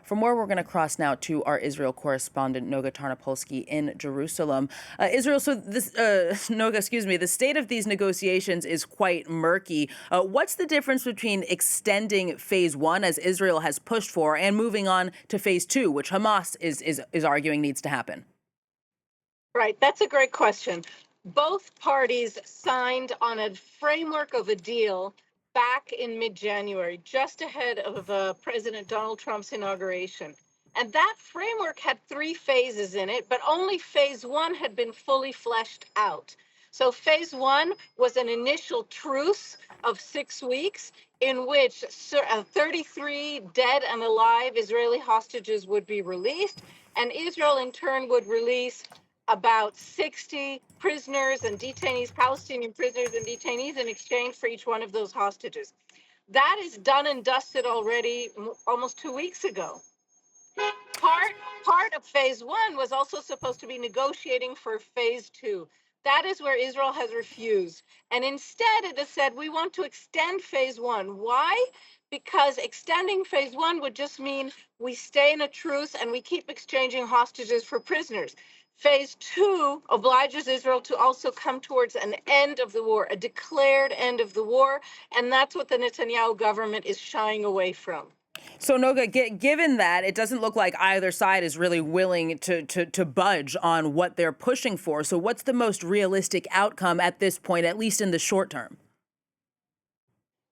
From where we're going to cross now to our Israel correspondent, Noga Tornapolsky in Jerusalem. Israel, so this, Noga, excuse me, the state of these negotiations is quite murky. What's the difference between extending phase one, as Israel has pushed for, and moving on to phase two, which Hamas is arguing needs to happen? Right, that's a great question. Both parties signed on a framework of a deal back in mid-January, just ahead of President Donald Trump's inauguration. And that framework had three phases in it, but only phase one had been fully fleshed out. So phase one was an initial truce of 6 weeks in which 33 dead and alive Israeli hostages would be released, and Israel in turn would release about 60 prisoners and detainees, Palestinian prisoners and detainees, in exchange for each one of those hostages. That is done and dusted already almost 2 weeks ago. Part of phase one was also supposed to be negotiating for phase two. That is where Israel has refused. And instead, it has said, we want to extend phase one. Why? Because extending phase one would just mean we stay in a truce and we keep exchanging hostages for prisoners. Phase two obliges Israel to also come towards an end of the war, a declared end of the war. And that's what the Netanyahu government is shying away from. So, Noga, given that it doesn't look like either side is really willing to budge on what they're pushing for, so what's the most realistic outcome at this point, at least in the short term?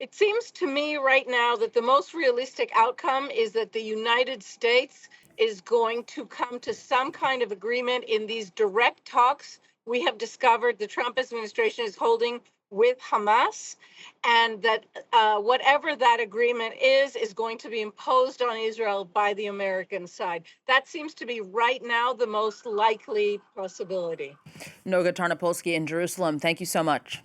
It seems to me right now that the most realistic outcome is that the United States is going to come to some kind of agreement in these direct talks we have discovered the Trump administration is holding with Hamas, and that whatever that agreement is going to be imposed on Israel by the American side. That seems to be right now the most likely possibility. Noga Tornapolsky in Jerusalem, thank you so much.